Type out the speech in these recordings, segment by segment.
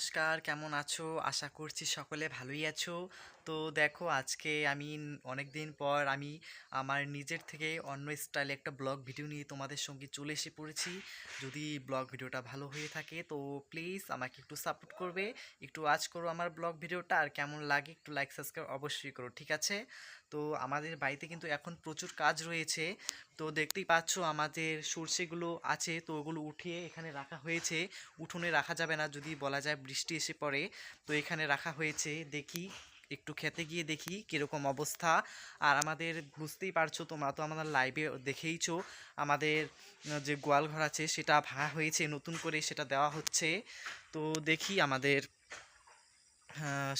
নমস্কার, কেমন আছো? আশা করছি সকলে ভালোই আছো। তো দেখো আজকে আমি অনেকদিন পর আমি আমার নিজের থেকে অন্য স্টাইলে একটা ব্লগ ভিডিও নিয়ে তোমাদের সঙ্গে চলে এসে পড়েছি। যদি ব্লগ ভিডিওটা ভালো হয়ে থাকে তো প্লিজ আমাকে একটু সাপোর্ট করবে, একটু ওয়াচ করো আমার ব্লগ ভিডিওটা, আর কেমন লাগে একটু লাইক সাবস্ক্রাইব অবশ্যই করো, ঠিক আছে? তো আমাদের বাড়িতে কিন্তু এখন প্রচুর কাজ রয়েছে। তো দেখতেই পাচ্ছ আমাদের সর্ষেগুলো আছে, তো ওগুলো উঠিয়ে এখানে রাখা হয়েছে। উঠোনে রাখা যাবে না, যদি বলা যায় বৃষ্টি এসে পড়ে। তো এখানে রাখা হয়েছে, দেখি একটু খেতে গিয়ে দেখি কীরকম অবস্থা। আর আমাদের বুঝতেই পারছো, তোমরা তো আমাদের লাইভে দেখেইছো আমাদের যে গোয়াল ঘর আছে সেটা ভাঙা হয়েছে, নতুন করে সেটা দেওয়া হচ্ছে। তো দেখি আমাদের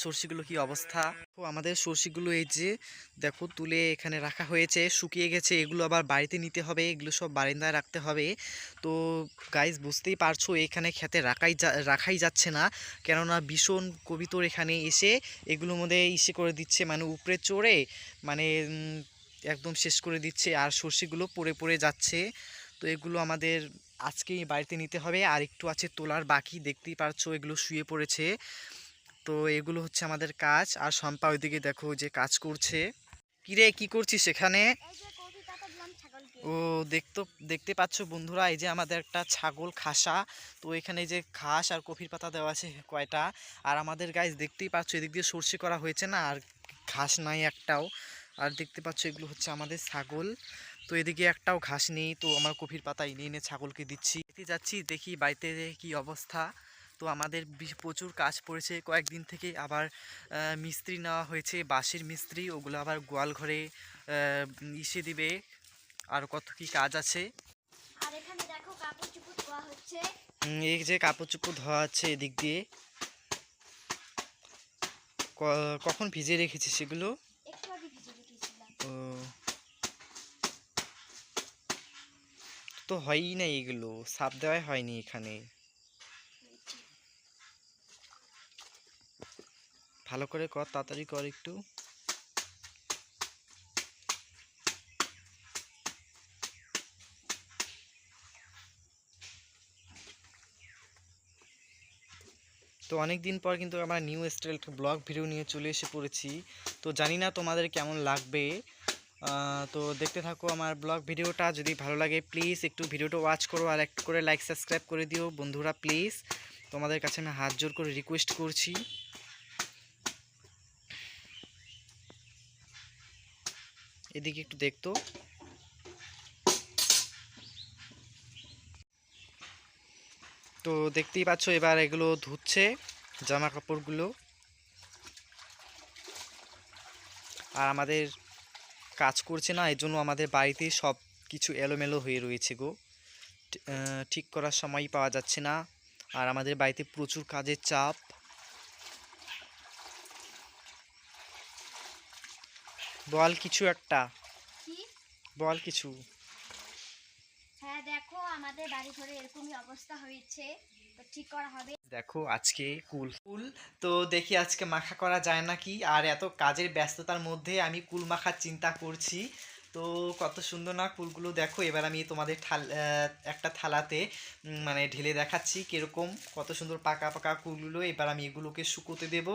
সর্ষেগুলো কি অবস্থা। তো আমাদের সর্ষেগুলো এই যে দেখো তুলে এখানে রাখা হয়েছে, শুকিয়ে গেছে, এগুলো আবার বাড়িতে নিতে হবে, এগুলো সব বারান্দায় রাখতে হবে। তো গাইজ বুঝতেই পারছো এখানে খেতে রাখাই যাচ্ছে না, কেননা ভীষণ কবিতর এখানে এসে এগুলোর মধ্যে ইসে করে দিচ্ছে, মানে উপরে চড়ে মানে একদম শেষ করে দিচ্ছে, আর সর্ষেগুলো পড়ে পড়ে যাচ্ছে। তো এগুলো আমাদের আজকেই বাড়িতে নিতে হবে, আর একটু আছে তোলার বাকি, দেখতেই পারছো এগুলো শুয়ে পড়েছে। তো এগুলো হচ্ছে আমাদের কাজ। আর শম্পা ওইদিকে দেখো যে কাজ করছে। কিরে কি করছিস সেখানে? ও দেখতে পাচ্ছ বন্ধুরা, এই যে আমাদের একটা ছাগল খাসা। তো এখানে যে ঘাস আর কফির পাতা দেওয়া আছে কয়টা। আর আমাদের গাছ দেখতেই পাচ্ছ এদিক দিয়ে সর্ষে করা হয়েছে না, আর ঘাস নাই একটাও। আর দেখতে পাচ্ছ এগুলো হচ্ছে আমাদের ছাগল। তো এদিকে একটাও ঘাস নেই, তো আমার কফির পাতা এনে এনে ছাগলকে দিচ্ছি। যাচ্ছি দেখি বাড়িতে কি অবস্থা। তো আমাদের প্রচুর কাজ পড়েছে কয়েকদিন থেকে, আবার মিস্ত্রি নেওয়া হয়েছে, বাঁশের মিস্ত্রি, ওগুলো আবার গোয়াল ঘরে ইসে দিবে। আর কত কি কাজ আছে। আর এখানে দেখো কাপড় চোপড় ধোয়া হচ্ছে। এই যে কাপড় চোপড় ধোয়া আছে এদিক দিয়ে। কখন ভিজিয়ে রেখেছি সেগুলো? একটু আগে ভিজে রেখেছিলাম। ও, তো হয়ই না, এগুলো সাপ দেওয়াই হয়নি এখানে। ভালো করে কর, তাড়াতাড়ি কর একটু। তো অনেক দিন পর কিন্তু আমরা নিউ স্টাইল একটা ব্লগ ভিডিও নিয়ে চলে এসে পড়েছি। তো জানি না তোমাদের কেমন লাগবে। তো দেখতে থাকো আমার ব্লগ ভিডিওটা, যদি ভালো লাগে প্লিজ একটু ভিডিওটা ওয়াচ করো, আর একটু করে লাইক সাবস্ক্রাইব করে দিও বন্ধুরা প্লিজ। তোমাদের কাছে আমি হাত জোর করে রিকোয়েস্ট করছি। এদিকে একটু দেখতো। তো দেখতেই পাচ্ছ এবার এগুলো ধুচ্ছে জামা কাপড়গুলো। আর আমাদের কাজ করছে না, এই জন্য আমাদের বাড়িতে সব কিছু এলোমেলো হয়ে রয়েছে গো। ঠিক করার সময় পাওয়া যাচ্ছে না। আর আমাদের বাড়িতে প্রচুর কাজের চাপ। বল কিছু একটা, কি? বল কিছু। হ্যাঁ দেখো আমাদের বাড়ি ঘরে এরকমই অবস্থা হয়েছে, তো ঠিক করা হবে। দেখো আজকে কুল কুল, তো দেখি আজকে মাখা করা যায় নাকি। আর এত কাজের ব্যস্ততার মধ্যে আমি কুল মাখার চিন্তা করছি। তো কত সুন্দর না কুলগুলো, দেখো এবার আমি তোমাদের একটা থালাতে মানে ঢেলে দেখাচ্ছি কীরকম কত সুন্দর পাকা পাকা কুলগুলো। এবার আমি এগুলোকে শুকোতে দেব।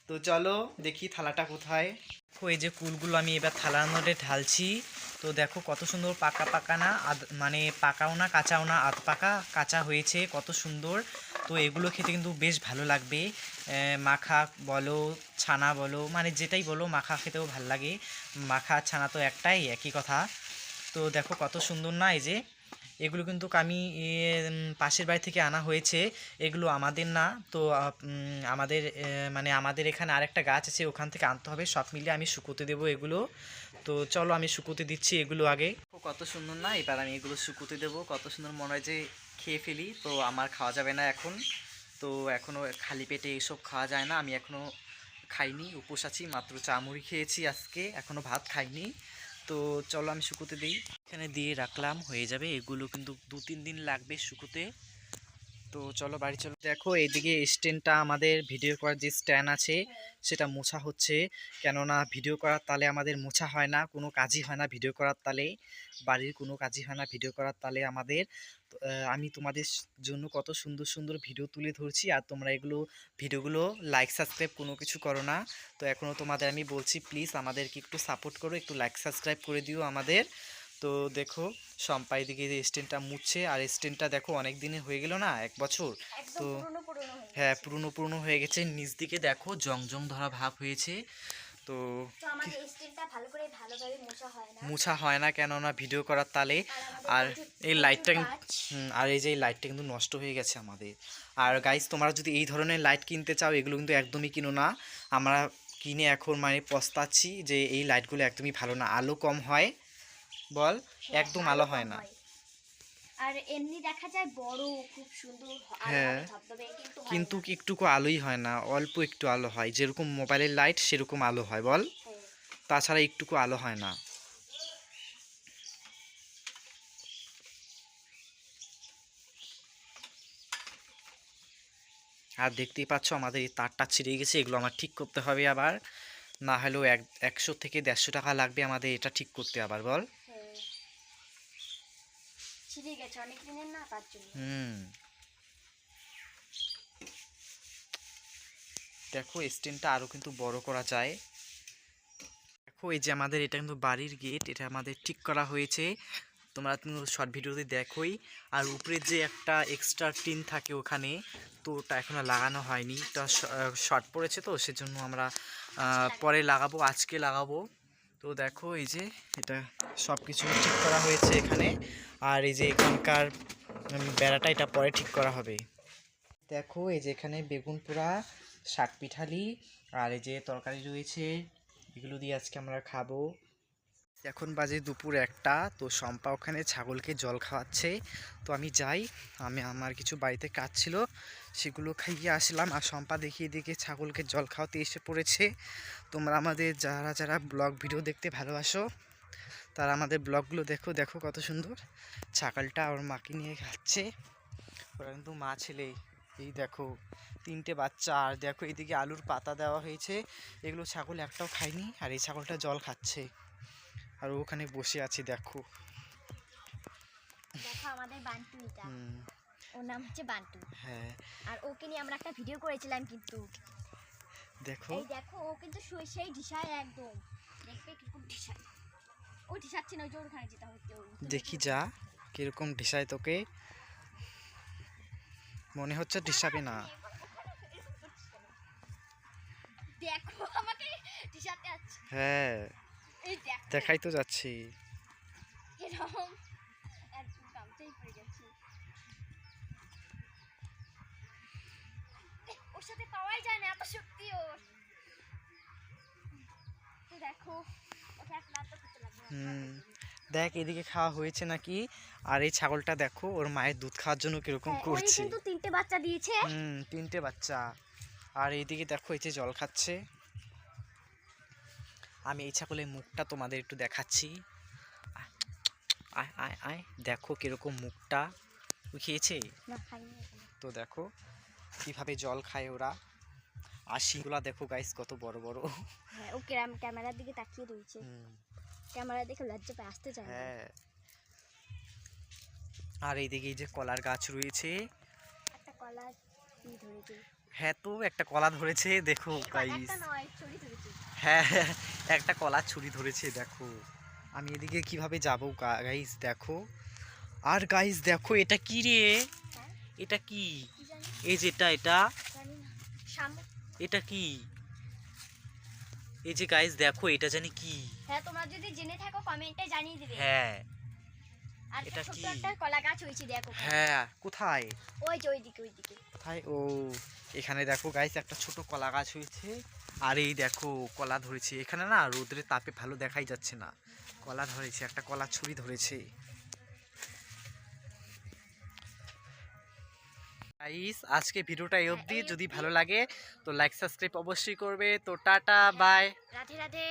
তো চলো দেখি থালাটা কোথায়। দেখো এই যে কুলগুলো আমি এবার থালার মধ্যে ঢালছি। তো দেখো কত সুন্দর পাকা পাকা না, মানে পাকাও না কাঁচাও না, আধ পাকা কাঁচা হয়েছে, কত সুন্দর। তো এগুলো খেতে কিন্তু বেশ ভালো লাগবে। মাখা বলো ছানা বলো, মানে যেটাই বলো, মাখা খেতেও ভালো লাগে। মাখা ছানা তো একই কথা। তো দেখো কত সুন্দর না, এই যে এগুলো কিন্তু আমি পাশের বাড়ি থেকে আনা হয়েছে, এগুলো আমাদের না। তো আমাদের মানে আমাদের এখানে আরেকটা গাছ আছে, ওখান থেকে আনতে হবে। সব মিলিয়ে আমি শুকোতে দেবো এগুলো। তো চলো আমি শুকোতে দিচ্ছি এগুলো আগে। কত সুন্দর না, এবার আমি এগুলো শুকোতে দেবো। কত সুন্দর, মনে হয় যে খেয়ে ফেলি, তো আমার খাওয়া যাবে না এখন। তো এখনও খালি পেটে এইসব খাওয়া যায় না, আমি এখনও খাইনি, উপোস আছি, মাত্র চা মুড়ি খেয়েছি আজকে, এখনও ভাত খাইনি। তো চলো আমি শুকোতে দিই। এখানে দিয়ে রাখলাম, হয়ে যাবে। এগুলো কিন্তু 2-3 দিন লাগবে শুকোতে। তো চলো বাড়ি চলো। দেখো এইদিকে স্ট্যান্ডটা, আমাদের ভিডিও করার যে স্ট্যান্ড আছে সেটা মোছা হচ্ছে, কেননা ভিডিও করার তালে আমাদের মোছা হয় না, কোনো কাজই হয় না ভিডিও করার তালে, বাড়ির কোনো কাজই হয় না ভিডিও করার তালে আমাদের। তো, আমি তোমাদের জন্য কত সুন্দর সুন্দর ভিডিও তুলে ধরছি, আর তোমরা এগুলো ভিডিওগুলো লাইক সাবস্ক্রাইব কোনো কিছু করো না। তো এখনও তোমাদের আমি বলছি, প্লিজ আমাদেরকে একটু সাপোর্ট করো, একটু লাইক সাবস্ক্রাইব করে দিও আমাদের। তো দেখো সম্পাই দিকে যে স্ট্যান্ডটা মুছছে, আর স্ট্যান্ডটা দেখো অনেক দিনে হয়ে গেল না, 1 বছর। একদম তো পুরনো পুরনো হয়ে হ্যাঁ, গেছে। পুরনো পুরনো হয়ে গেছে, নিচ দিকে দেখো জং জং ধরা ভাব হয়েছে। তো তো আমাদের স্টিলটা ভালোভাবে মোছা হয় না। মুছা হয় না কেননা ভিডিও করার তালে। আর আমাদের আর প্রচুর এই প্রচুর লাইটটা কাজ। আর এই যে এই লাইটটা কিন্তু নষ্ট হয়ে গেছে আমাদের। আর গাইস, তোমরা যদি এই ধরনের লাইট কিনতে চাও, এগুলো কিন্তু একদমই কিনো না। আমরা কিনে এখন মানে পস্তাচ্ছি যে এই লাইটগুলো একদমই ভালো না, আলো কম হয়, বল, হ্যাঁ, একদম আলো হয় কম না। আর এমনি দেখা যায় বড় খুব সুন্দর আলো হ্যাঁ, হবে ধবধবে, কিন্তু হয় কিন্তু না। একটুকু আলোই হয় না, অল্প একটু আলো হয়, যেরকম মোবাইলের লাইট সেরকম আলো হয়, বল, হ্যাঁ। তাছাড়া একটুকু আলো হয় না। আর দেখতেই পাচ্ছ আমাদের এই তারটা ছিঁড়ে গেছে, এগুলো আমার ঠিক করতে হবে আবার, না হলেও 100 থেকে 150 টাকা লাগবে আমাদের এটা ঠিক করতে আবার, বল। হ্যাঁ, ছিঁড়ে গেছে অনেক দিনের না, তার জন্য। হুম, দেখো স্ট্যান্ডটা আরও কিন্তু বড় করা যায়। দেখো এই যে আমাদের এটা কিন্তু বাড়ির গেট, এটা আমাদের ঠিক করা হয়েছে, তোমরা কিন্তু শর্ট ভিডিওতে দেখোই। আর উপরে যে একটা এক্সট্রা টিন থাকে ওখানে, তো ওটা এখনো লাগানো হয়নি, এটা শর্ট পড়েছে, তো সেজন্য আমরা পরে লাগাবো, আজকে লাগাবো। তো দেখো এই যে এটা সব কিছু ঠিক করা হয়েছে এখানে। আর এই যে এখানকার বেড়াটা এটা পরে ঠিক করা হবে। দেখো এই যে এখানে বেগুন পোড়া, শাক পিঠালি, আর এই যে তরকারি রয়েছে, এগুলো দিয়ে আজকে আমরা খাবো। এখন বাজে দুপুর 1টা, তো শম্পা ওখানে ছাগলকে জল খাওয়াচ্ছে। তো আমি যাই, আমার কিছু বাড়িতে কাজ ছিল, সেগুলো খাইয়ে আসলাম। আর শম্পা দেখিয়ে দিকে ছাগলকে জল খাওয়াতে এসে পড়েছে। তোমরা আমাদের যারা যারা ব্লগ ভিডিও দেখতে ভালোবাসো, তারা আমাদের ব্লগগুলো দেখো, দেখো কত সুন্দর ছাগলটা ওর মাকে নিয়ে খাচ্ছে। ওরা কিন্তু মা ছেলে, এই দেখো 3টে বাচ্চা। আর দেখো এইদিকে আলুর পাতা দেওয়া হয়েছে, এগুলো ছাগল একটাও খায়নি, আর এই ছাগলটা জল খাচ্ছে, আর ওখানে বসে আছে দেখো। দেখো আমাদের বান্টু, এটা হুম, ওর নাম হচ্ছে বান্টু। হ্যাঁ, আর ওকে নিয়ে আমরা একটা ভিডিও করেছিলাম, কিন্তু দেখো এই দেখো ও কিন্তু সেই ঢিসায় একদম, দেখবে কিরকম ঢিসায়। ও ঢিসাচ্ছে না, ওই যে ওখানে যেতে হচ্ছে। দেখি যা কিরকম ঢিসায় তোকে, মনে হচ্ছে ঢিসাবে না। দেখো আমাকে ঢিসাতে আছে। হ্যাঁ, এই দেখো দেখাই তো যাচ্ছি। এরকম একদম গামছাই পড়ে গেছে। ওর সাথে পাওয়াই যায় না, এত শক্তি ওর। তো দেখো ওকে এখন আর তো খেতে লাগবে না। হুম, দেখ এদিকে খাওয়া হয়েছে নাকি। আর এই ছাগলটা দেখো ওর মায়ের দুধ খাওয়ার জন্য কিরকম হ্যাঁ, ওই করছে। কিন্তু 3টে বাচ্চা দিয়েছে। 3টে বাচ্চা। আর এইদিকে দেখো এই যে জল খাচ্ছে। আমি এই ছাগলের মুখটা তোমাদের একটু দেখাচ্ছি। আয় আয় আয়, দেখো কিরকম মুখটা, ও খেয়েছে। না, খাইনি এখনো। তো দেখো কিভাবে জল খায় ওরা। আর শিংগুলা দেখো গাইস কত বড় বড়। হ্যাঁ, ও ক্যামেরার দিকে তাকিয়ে রয়েছে। হুম, ক্যামেরা দেখে লজ্জা পায়, আসতে চায় না। হ্যাঁ। আর এইদিকে এই যে কলার গাছ রয়েছে। একটা কলা ধরেছে। হ্যাঁ, তো একটা কলা ধরেছে দেখো গাইস। একটা নয়, ছড়ি ধরেছে। হ্যাঁ, একটা কলার ছুরি ধরেছে দেখো। আমি এদিকে কিভাবে যাবো গাইস দেখো। আর গাইস দেখো এটা কি রে, হ্যাঁ, এটা কি, কি জানি, এই যে এটা জানি না। শামুক। এটা কি, এই যে গাইস দেখো এটা জানি কি। হ্যাঁ, তোমরা যদি জেনে থাকো কমেন্টে জানিয়ে দিবে। হ্যাঁ, আর এটা ছোট্ট কি? একটা কলা গাছ হয়েছে, দেখো। হ্যাঁ, কোথায়, ওই যে ওইদিকে ওইদিকে। কোথায়, ও এখানে দেখো গাইস একটা ছোট কলা গাছ হয়েছে। আর এই দেখো কলা ধরেছে এখানে, না রোদ্রের তাপে ভালো দেখাই যাচ্ছে না, কলা ধরেছে, একটা কলা ছুরি ধরেছে। গাইস আজকে ভিডিওটা এই অবধি, এই যদি অবধি। ভালো লাগে তো লাইক সাবস্ক্রাইব অবশ্যই করবে। তো টাটা, বাই। রাধে রাধে।